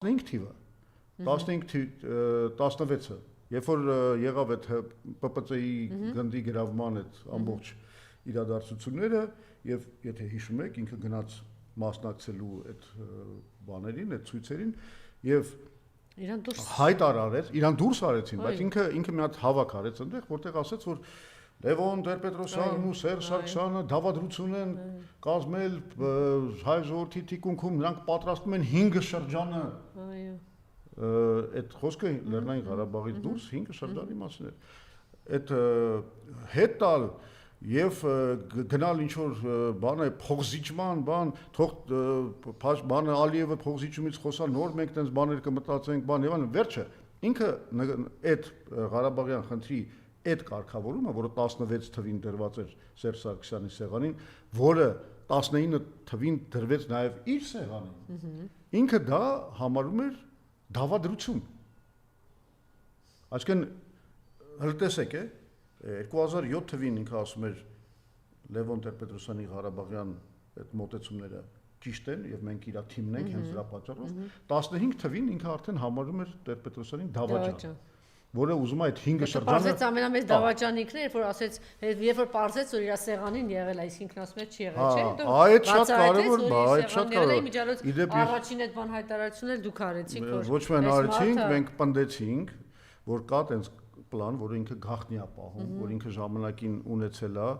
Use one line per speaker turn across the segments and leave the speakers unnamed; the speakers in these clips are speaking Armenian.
15 թիվը, 16-16-ը, երբ որ եղավ այդ ՊՊՑ-ի գնդի գրավման այդ ամբողջ իրադարձությունները եւ եթե հիշում եք ինքը գնաց մասնակցելու այդ բաներին, այդ ցույցերին եւ
Իրան դուրս
հայտարարեց, իրան դուրս արեցին, բայց ինքը մի հատ հավաք արեց այնտեղ, որտեղ ասեց, որ Լևոն Տեր-Պետրոսյանն ու Սերժ Սարգսյանը դավադրություն են կազմել հայ ժողովրդի թիկունքում, նրանք պատրաստում են 5 շրջանը։
Այո։
Այդ խոսքը Լեռնային Ղարաբաղից դուրս 5 շրջանի մասին է։ Այդ հետ տալ եւ գնալ ինչ որ բան է փողզիջման բան, թող բանը Ալիևը փողզիջումից խոսալ, նոր մենք տենց բաներ կմտածենք, բան եւ այլն, վերջը ինքը այդ Ղարաբաղյան խնդրի այդ կարգավորումը, որը 16 թվին դրված էր Սերժ Սարգսյանի սեղանին, որը 19 թվին դրվեց նաեւ իր սեղանին։ Ինքը դա համարում էր դավադրություն։ Այսինքն հլտեսեք է 2007 թվին ինքը ասում էր Լևոն Տեր-Պետրոսյանի Ղարաբաղյան այդ մոտեցումները ճիշտ են եւ մենք իր թիմն ենք հենց դրա պատճառով 15 թվին ինքը արդեն համարում էր Տեր-Պետրոսյանին դավաճան, որը ուզում է այդ 5 շրջանը
Պարզեց ամենամեծ դավաճանիկն էր, որ ասեց, երբ որ պարզեց, որ իր սեղանին եղել է, այսինքն ասում էր չի եղել, չէ՞։
Այդ շատ կարևոր, այդ շատ կարևոր։
Առաջին այդ բան հայտարարությունն էլ դուք արեցիք, որ
ոչ միայն արեցինք, մենք պնդեցինք, որ կա տենց պլան, որ ինքը գաղտնի է պահում, որ ինքը ժամանակին ունեցել է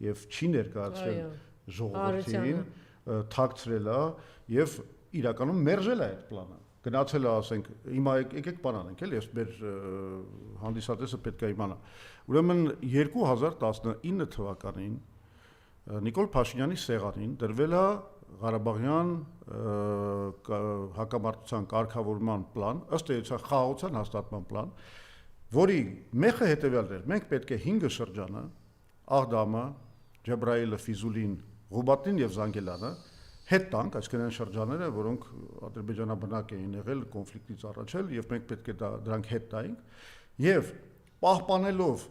եւ չի ներկայացրել ժողովրդին, թաքցրել է եւ իրականում մերժել է այդ պլանը։ Գնացել է, ասենք, հիմա եկեք բան անենք, էլի, ես մեր հանդիսատեսը պետք է իմանա։ Ուրեմն 2019 թվականին Նիկոլ Փաշինյանի սեղանին դրվել է Ղարաբաղյան հակամարտության կարգավորման պլան, ըստ էության խաղաղության հաստատման պլան, որի մեխը հետևյալն էր. մենք պետք է 5 շրջանը, Աղդամը, Ջեբրայիլը, Ֆիզուլին, Ղուբատին եւ Զանգելանը հետ տանք, այսինքն այն շրջանները, որոնք ադրբեջանաբնակ էին եղել կոնֆլիկտից առաջել եւ մենք պետք է դրանք հետ տայինք եւ պահպանելով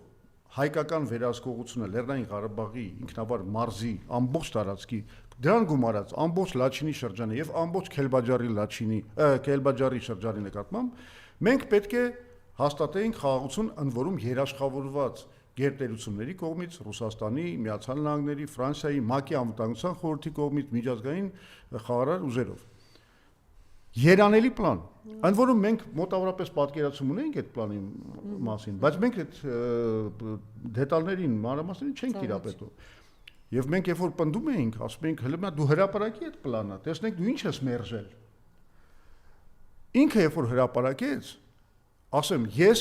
հայկական վերահսկողությունը Լեռնային Ղարաբաղի ինքնավար մարզի ամբողջ տարածքի դրան գումարած ամբողջ Լաչինի շրջանը եւ ամբողջ Քելբաջարի շրջանի նկատմամբ մենք պետք է հաստատեինք խաղաղություն, ընդ որում երաշխավորված գերտերությունների կողմից, Ռուսաստանի, Միացյալ Նահանգների, Ֆրանսիայի, ՄԱԿ-ի անվտանգության խորհրդի կողմից միջազգային խաղաղարար ուժերով։ Երանելի պլան, ընդ որում մենք մոտավորապես պատկերացում ունենք այդ պլանի մասին, բայց մենք այդ դետալներին, մանրամասներին չենք տիրապետում։ Եվ մենք երբ որ պնդում էինք, ասում էինք, հələ դու հրապարակի այդ պլանը, տեսնենք դու ինչ ես մերժել։ Ինքը երբ որ հրապարակեց, ասեմ, ես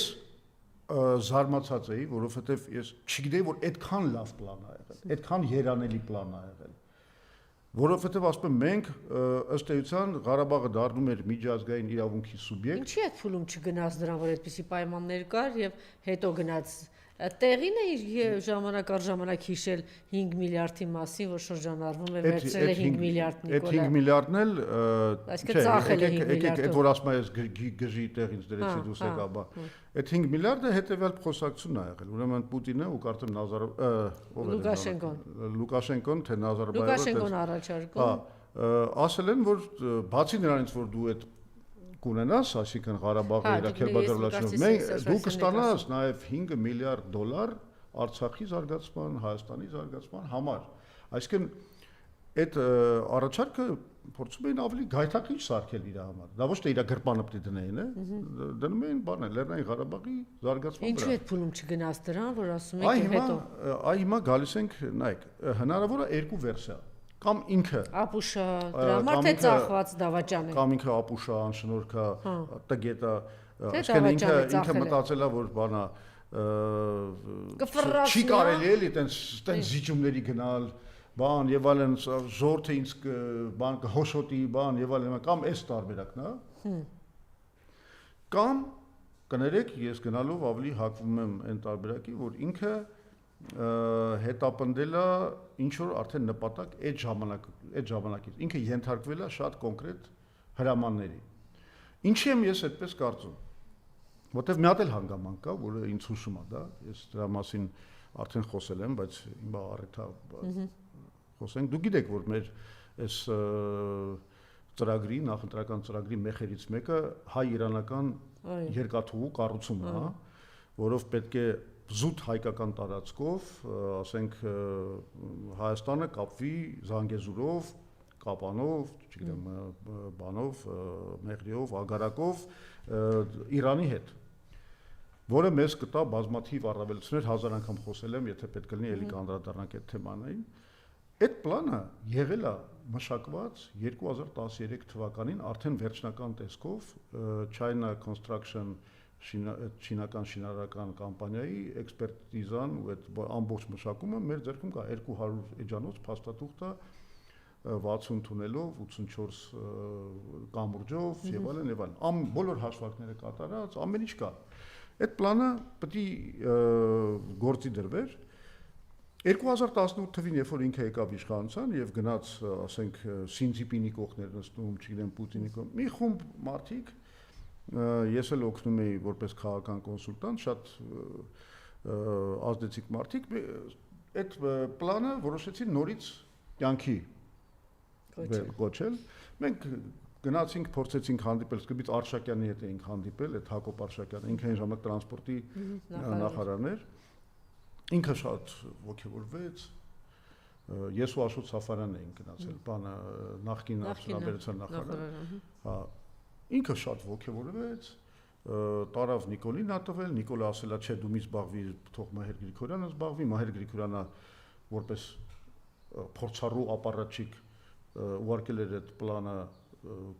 զարմացած էի, որովհետև ես չգիտեի, որ այդքան լավ պլան ա եղել, այդքան երանելի պլան ա եղել, որովհետև ասում եմ մենք ըստ էության Ղարաբաղը դառնում էր միջազգային իրավունքի սուբյեկտ։
Ինչի՞ այդ փուլում չգնաց դրան, որ այդպիսի պայմաններ կար եւ հետո գնաց տեղին է ժամանակ առ ժամանակ հիշել 5 միլիարդի մասին, որ շրջանառվում է վերցրել է 5 միլիարդ Նիկոլը։
Այդ 5 միլիարդն էլ
այսինքն ծախել է 5 միլիարդ։
Այդ որ ասում ես գժի տեղից դրեցի դուս եկա, բա։ Այդ 5 միլիարդը հետեւյալ խոսակցությունն ա եղել։ Ուրեմն Պուտինը ու կարծեմ Լուկաշենկոն, թե Նազարբայևը։
Լուկաշենկոն առաջարկում։
Ասել են, որ բացի նրանից, որ դու այդ կունենաս, այսինքն Ղարաբաղի իր Քերբաջարլաչնով, դու կստանաս նաև 5 միլիարդ դոլար Արցախի զարգացման, Հայաստանի զարգացման համար։ Այսինքն այդ առաջարկը փորձում էին ավելի գայթակղիչ սարքել իր համար։ Դա ոչ թե իր գրպանը պետք է դնեին, դնում էին բանը Լեռնային Ղարաբաղի զարգացման վրա։
Ինչու այդ փուլում չգնաց դրան, որ ասում եք հետո։
Այ հիմա գալիս ենք, նայեք, հնարավոր է երկու վերսիա։ Կամ ինքը
ապուշա դրամա թե ծախված դավաճան է։
Կամ ինքը ապուշա, անշնորհքա, տգետա, այսինքն ինքը մտածել է, որ բանա չի կարելի էլի տենց զիջումների գնալ, բան եւ այլն, ժողովուրդը ինձ բան կհոշոտի, բան եւ այլն, կամ այս տարբերակն է։ Կամ կներեք, ես գնալով ավելի հակվում եմ այն տարբերակի, որ ինքը հետապնդել է ինչ որ արդեն նպատակ այդ ժամանակից ինքը ենթարկվել է շատ կոնկրետ հրամանների։ Ինչի եմ ես այդպես կարծում, որտեվ մի հատ էլ հանգամանք կա, որը ինձ հուշում է, դա ես դրա մասին արդեն խոսել եմ, բայց հիմա առիթա խոսենք։ Դուք գիտեք, որ մեր այս ծրագրի, նախընտրական ծրագրի մեխերից մեկը հայ-իրանական երկաթուղու կառուցումն է, որով պետք է զուտ հայկական տարածքով, ասենք Հայաստանը կապվի Զանգեզուրով, Կապանով, չգիտեմ, բանով, Մեղրիով, Ագարակով Իրանի հետ, որը մեզ կտա բազմաթիվ առավելություններ, 1000 անգամ խոսել եմ, եթե պետք լինի էլի կանդրադառնանք այդ թեմանային։ Այդ պլանը եղել է մշակված 2013 թվականին արդեն վերջնական տեսքով China Construction չինական շինարարական կամպանիայի էքսպերտիզան ու այդ ամբողջ մշակումը մեր ձեռքում կա 200 էջանոց փաստաթուղթ 60 թունելով 84 կամուրջով եւ այլն բոլոր հաշվարկները կատարած ամեն ինչ կա այդ պլանը պետք է գործի դրվեր 2018 թվին երբ որ ինքը եկավ իշխանության եւ գնաց ասենք Սինցիպինի կողքներ նստում չգիտեմ Պուտինի կողքեր մի խումբ մարդիկ ես էլ օգնում էի որպես քաղաքական կոնսուլտանտ շատ ազդեցիկ մարդիկ այդ պլանը որոշեցին նորից կյանքի կոչել մենք գնացինք փորձեցինք հանդիպել սկզբից Արշակյանի հետ էինք հանդիպել այդ Հակոբ Արշակյանը ինքը այն ժամանակ տրանսպորտի նախարարն էր ինքը շատ ողջորվեց ես ու Աշոտ Սաֆարյանն էինք գնացել բանը նախկին արդյունաբերության նախարարը հա ինքը շատ ողջորվեց տարավ Նիկոլին ատվել Նիկոլը ասելա չէ դու մի զբաղվի թող Մահեր Գրիգորյանը զբաղվի Մահեր Գրիգորյանը որպես փորձառու ապարատչիկ ուղարկել էր այդ պլանը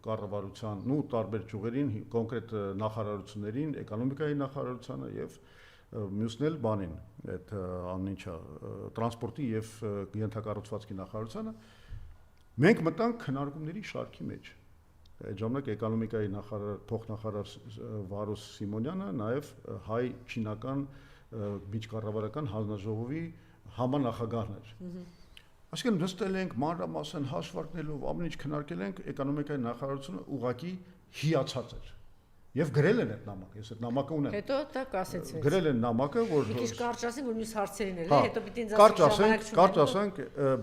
կառավարության ու տարբեր ճյուղերին կոնկրետ նախարարություններին էկոնոմիկայի նախարարությանը եւ մյուսն էլ բանին այդ աննիչա տրանսպորտի եւ ենթակառուցվածքի նախարարությանը մենք մտանք քննարկումների շարքի մեջ այդ ժամանակ էկոնոմիկայի նախարար փոխնախարար Վարոս Սիմոնյանը նաեւ հայ-չինական միջկառավարական հանձնաժողովի համանախագահն էր Այսինքն նստել ենք մանրամասն հաշվարկնելով ամեն ինչ քննարկել ենք էկոնոմիկայի նախարարությունը ուղղակի հիացած էր Եվ գրել են այդ նամակը, ես այդ նամակը ունեմ։
Հետո դա կասեցվեց։
Գրել են նամակը, որ
Մի քիչ կարճ ասենք, որ մյուս հարցերին էլ է, հետո պիտի ինձ ասեք
կարճ ասենք,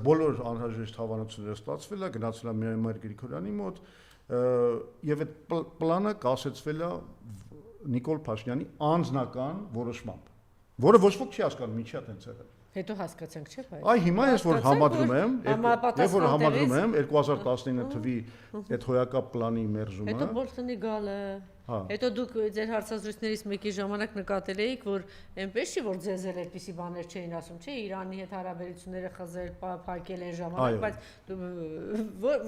բոլոր անհրաժեշտ հավանությունները ստացվել է, գնացել է Մայր Գրիգորյանի մոտ, եւ այդ պլանը կասեցվել է Նիկոլ Փաշինյանի անձնական որոշմամբ, որը ոչ ոք չի հասկանում ինչի է տենց եղել։
Հետո հասկացանք, չէ՞, հայ։
Այ հիմա ես որ համադրում եմ, երբ որ համադրում եմ 2019 թվի այդ հոյակապ պլանի մերժումը։
Հետո Բոլթոնի գալը։ Հետո դուք ձեր հարցազրույցներից մեկի ժամանակ նկատել էիք, որ այնպես չի որ ձեզ էլ այդպիսի բաներ չէին ասում, չէ՞, Իրանի հետ հարաբերությունները խզել, փակել են ժամանակ, բայց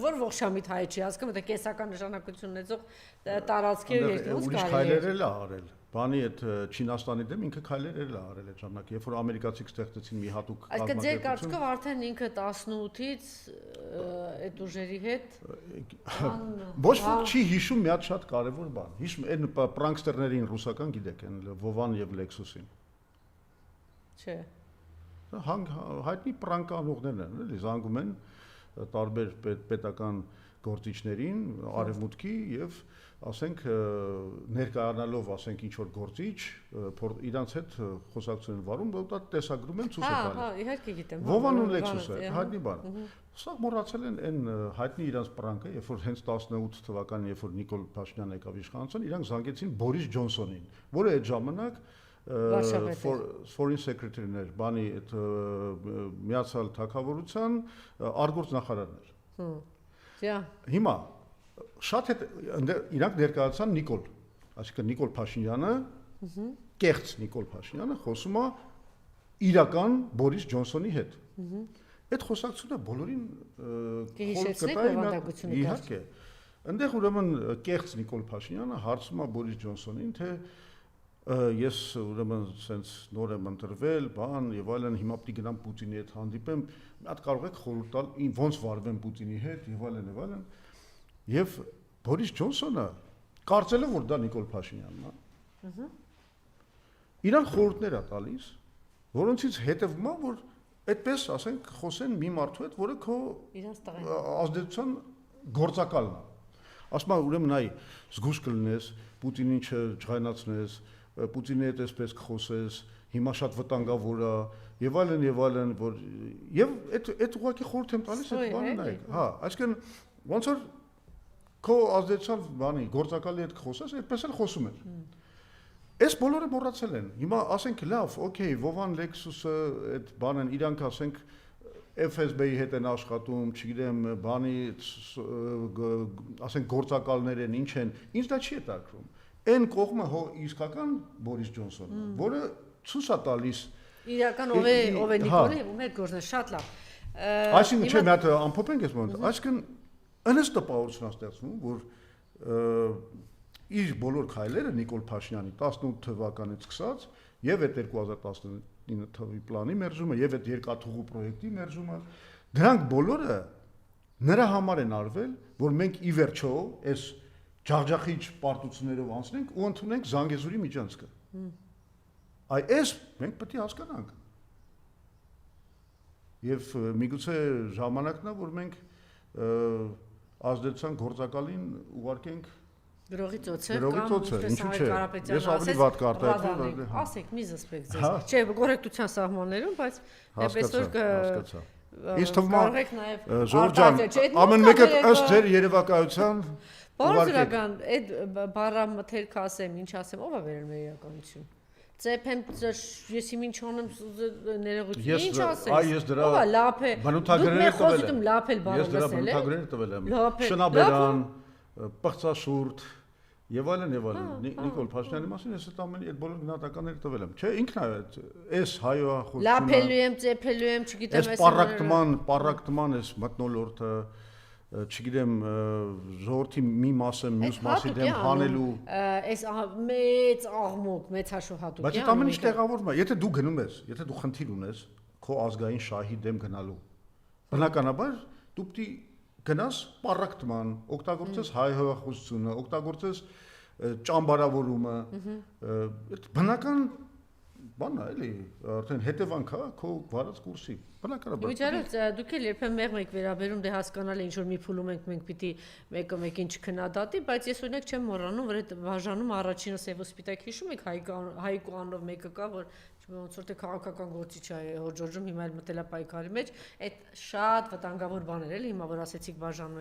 որ ողջամիտ հայ չի հասկանում, դա կեսական նշանակություն ունեցող տարածքի երկրից
ուրիշ քայլեր էլ արել։ Բանի այդ Չինաստանի դեմ ինքը քայլեր էլ արել այդ ժամանակ, երբ որ ամերիկացիք ստեղծեցին մի հատուկ
Այսինքն ձեր կարծիքով արդեն ինքը 18-ից այդ ուժերի հետ
ոչ ոք չի հիշում մի հատ շատ կարևոր բան։ Հիշում այն պրանկստերներին ռուսական գիտեք, այն Վովան եւ Լեքսուսին։
Չէ։
Հայտնի պրանկանողներն են, էլի զանգում են տարբեր պետական գործիչներին, արևմուտքի եւ ասենք ներկայանալով ասենք ինչ որ գործիչ իրանց հետ խոսակցություն են վարում, դա տեսագրում են ցույց է տալիս։
Հա, իհարկե գիտեմ։
Վովան ու Լեքսուսը, հայտնի բան։ Սա մոռացել են այն հայտնի իրանց պրանկը, երբ որ հենց 18 թվականին, երբ որ Նիկոլ Փաշինյանը եկավ իշխանության, իրանք զանգեցին Բորիս Ջոնսոնին, որը այդ ժամանակ Foreign Secretary-ն էր, բանի այդ Միացյալ Թագավորության արտգործնախարարն էր։ Հիմա շատ հետ իրանք ներկայացան Նիկոլ, այսինքն Նիկոլ Փաշինյանը, կեղծ Նիկոլ Փաշինյանը խոսում է իրական Բորիս Ջոնսոնի հետ։ Այդ խոսակցությունը բոլորին իհարկե։ Այնտեղ ուրեմն կեղծ Նիկոլ Փաշինյանը հարցում է Բորիս Ջոնսոնին, թե ես ուրեմն sense նոր եմ ընտրվել, բան եւ այլն, հիմա պիտի գնամ Պուտինի հետ հանդիպեմ, մի հատ կարող եք խորհուրդ տալ ոնց վարվեմ Պուտինի հետ եւ այլն եւ այլն։ Եվ Բորիս Ջոնսոնը կարծել է որ դա Նիկոլ Փաշինյանն է։ Իրան խորհուրդներ է տալիս, որոնցից հետևում է որ այդպես ասենք խոսեն մի մարդու հետ, որը քո ազդեցության գործակալն է։ Ասում է ուրեմն այ զգուշ կլինես, Պուտինին չջղայնացնես, Պուտինի հետ այսպես կխոսես, հիմա շատ վտանգավոր է եւ այլն, որ եւ այդ ուղղակի խորհուրդ եմ տալիս այդ բանը նայեք։ Հա, այսինքն ոնց որ քո ազդեցության բանի գործակալի հետ խոսես, այդպես էլ խոսում էր։ Այս բոլորը մոռացել են։ Հիմա ասենք լավ, օքեյ, Վովան Lexus-ը այդ բանն իրանք ասենք FSB-ի հետ են աշխատում, չգիտեմ, բանի ասենք գործակալներ են, ինչ են, ինձ դա չի հետաքրում։ Այն կողմը իսկական Բորիս Ջոնսոնը, որը ցույց է տալիս
իրական ով է Նիկոլը, ում հետ գործն է, շատ լավ։
Այսինքն չէ, մի հատ ամփոփենք այս մոմենտը, այսինքն ըստ տպավորություն է ստեղծվում, որ իր բոլոր քայլերը Նիկոլ Փաշինյանի 18 թվականից սկսած եւ այդ 2019 թվականի պլանի մերժումը եւ այդ երկաթուղու պրոյեկտի մերժումը, դրանք բոլորը նրա համար են արվել, որ մենք ի վերջո այս ջախջախիչ պարտություններով անցնենք ու ընդունենք Զանգեզուրի միջանցքը։ Այս մենք պետք է հասկանանք։ Եվ միգուցե ժամանակն է, որ մենք ազդեցության գործակալին ուղարկենք
գրողի ծոցը
կամ ինչու՞ չէ։ Ես ավելի վատ կարտահայտվի,
ասեք, մի զսպեք ձեզ։ Չէ, կոռեկտության սահմաններում, բայց այնպես որ
Իսկ թվում է Ժորժ ջան, ամեն մեկը ըստ ձեր երևակայության
Բարձրական այդ բառամթերքը ասեմ, ինչ ասեմ, ով է վերել մեր իրականություն։ Ծեփեմ ես ինչ անեմ ներողություն ինչ ասես։
Ես դրա
բնութագրերը տվել եմ։ Լափել բառը
Ես դրա բնութագրերը տվել եմ։ Շնաբերան, պղծաշուրթ եւ այլն եւ այլն։ Նիկոլ Փաշինյանի մասին ես այդ բոլոր գնահատականները տվել եմ։ Չէ, ինքն է այս հայոյախոսությունը։
Լափելու եմ, ծեփելու եմ, չգիտեմ
այս պարակտման այս մտնոլորտը չգիտեմ ժողովրդի մի մասը մյուս մասի դեմ հանելու
այս մեծ աղմուկ, մեծ հաշվհատուկ։
Բայց այդ ամեն ինչ տեղավորվում է, եթե դու գնում ես, եթե դու խնդիր ունես քո ազգային շահի դեմ գնալու, բնականաբար դու պետք է գնաս պարակտման, օգտագործես հայհոյախոսությունը, օգտագործես ճամբարավորումը, բնական բան է, էլի, արդեն հետևանք է քո վարած կուրսի։ Բնականաբար։
Իջարած դուք էլ երբեմն մեղմ եք վերաբերում դե հասկանալ է ինչ որ մի փուլում ենք մենք պիտի մեկը մեկին չքննադատի, բայց ես օրինակ չեմ մոռանում, որ այդ բաժանում առաջինը սև ու սպիտակ հիշում եք Հայկո անով մեկը կա, որ ոնց որ թե քաղաքական գործիչ է Ժորժում հիմա էլ մտել է պայքարի մեջ, այդ շատ վտանգավոր բաներ էլի հիմա որ ասեցիք բաժանում